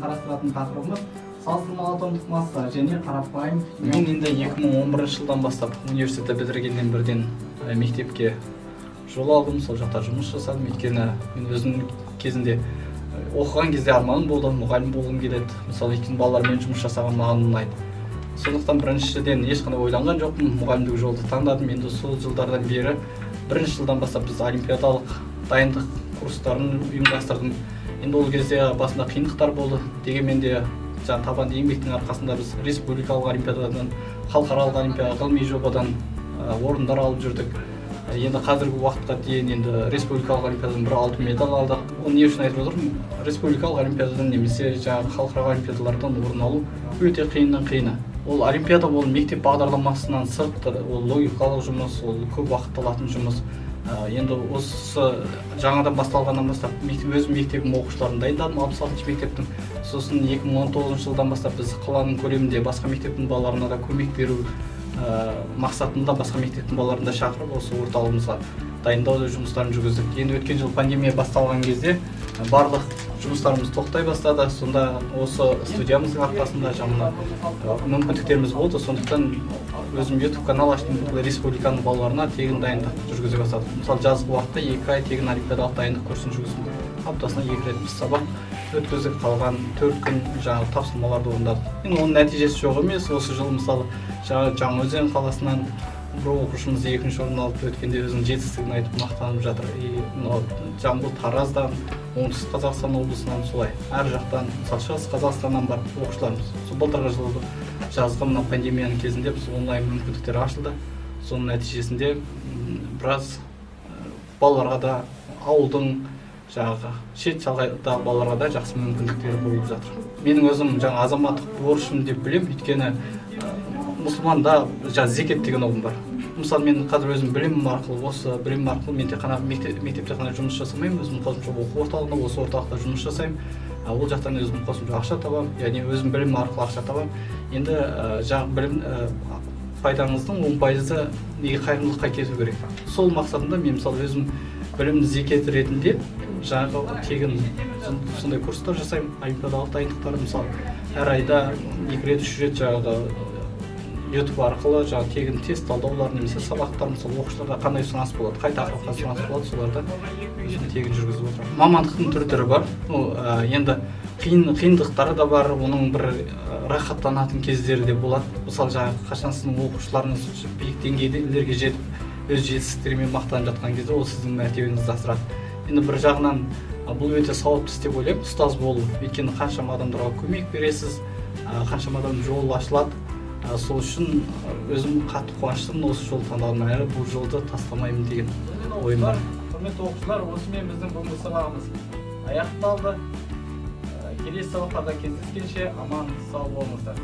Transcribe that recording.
қарастыратын тақырыбымыз салыстырмалы атомдық масса және қарапайым. Мен енді 2011 жылдан бастап университетті бітіргеннен бірден мектепке жол алдым, сол жақта жұмыс жасадым. Өйткені мен өзім кезінде оқыған кезде арманым болды, мұғалім болғым келеді. Мысалы, өйткені балалармен жұмыс жасаған маған ұнайды. Сондықтан біріншіден ешқандай ойланған жоқпын, мұғалімдік жолды таңдадым. Енді сол жылдардан бері бірінші жылдан бастап біз олимпиадалық дайындық курстарын ұйымдастырдым. Енді ол кезде басында қиындықтар болды, дегенмен де табанды еңбектің арқасында біз республикалық олимпиададан, халықаралық олимпиада ғылыми жобадан орындар алып жүрдік. Енді қазіргі уақытқа дейін енді республикалық олимпиададан бір алтын медаль алдық. Ол не үшін айтып отырмын? Республикалық олимпиададан немесе халықаралық олимпиадалардан орын алу өте қиыннан қиыны. Ол олимпиада, ол мектеп бағдарламасынан сырт, ол логикалық жұмыс, ол көп уақыт алатын жұмыс. Енді осы жаңадан басталғаннан бастап өз мектебім оқушыларын дайындадым, 66-шы мектептің. Сосын 2019 жылдан бастап біз қаланың көлемінде басқа мектептің балаларына да көмек беру мақсатында басқа мектептің балаларын да шақырып осы орталығымызға дайындау жұмыстарын жүргіздік. Енді өткен жыл пандемия басталған кезде барлық жұмыстарымыз тоқтай бастады. Сонда осы студиямыздың арқасында жаңа мүмкіндіктеріміз болды. Сондықтан өзім YouTube канал аштым, республиканың балаларына тегін дайындық жүргізе бастадық. Мысалы, жазғы уақытта 2 ай тегін олимпиадалық дайындық курсын жүргіздім. Аптасына 2 рет біз сабақ өткіздік, қалған 4 күн жаңағы тапсырмаларды орындадық. Енді оның нәтижесі жоқ емес. Осы жыл мысалы Жаңаөзен қаласынан бір оқушымыз 2-ші орын алып өткенде өзінің жетістігін айтып мақтанып жатыр. Жамбыл, Тараздан, оңтүстік Қазақстан облысынан солай. Әр жақтан, мысалы шығыс Қазақстаннан бар оқушыларымыз. Сол былтырғы жылы жазғы мына пандемияның кезінде біз онлайн мүмкіндіктер ашылды. Соның нәтижесінде біраз балаларға да ауылдың шет шалғайдағы балаларға да жақсы мүмкіндіктер болып жатыр. Менің өзім азаматтық борышым деп білемін, өйткені мұсылманда зекет деген ұғым бар. Мысалы, мен қазір өзім білімім арқылы мен тек қана мектепте ғана жұмыс жасамаймын, өзім қосымша оқу орталығында, осы орталықта жұмыс жасаймын. Ол жақтан өзім қосымша ақша табамын, яғни өзім білім арқылы ақша табамын. Енді білім пайдаңыздың 10%-ы неге қайырымдылыққа кету керек. Сол мақсатында мен мысалы өзім білім зекет ретінде тегін сондай курстар жасаймын, олимпиадалық дайындықтар. Мысалы, әр айда 2 рет 3 рет YouTube арқылы тегін тест талдаулар немесе сабақтар, мысалы оқушыларда қандай сұраныс болады, қай тақырыпқа сұраныс болады, соларды өзім тегін жүргізіп отырмын. Мамандықтың түрлері бар. Енді қиындықтары да бар, оның бір рахаттанатын кездері де болады. Мысалы, қашан сіздің оқушыларыңыз биік деңгейлерге жетіп, өз жетістіктерімен мақтанып жатқан кезде ол сіздің мәртебеңізді асырады. Енді бір жағынан бұл өте сауапты іс деп ойлаймын, ұстаз болу. Өйткені қаншама адамдарға көмек бересіз, қаншама адам жол ашылады. Сол үшін өзім қатты қуаныштымын, осы жолды таңдадым, әрі бұл жолды тастамаймын деген ойым бар. Құрметті оқушылар, осымен біздің бүгінгі сабағымыз аяқталды. Келесі сабақтарда кездескенше аман сау болыңыздар.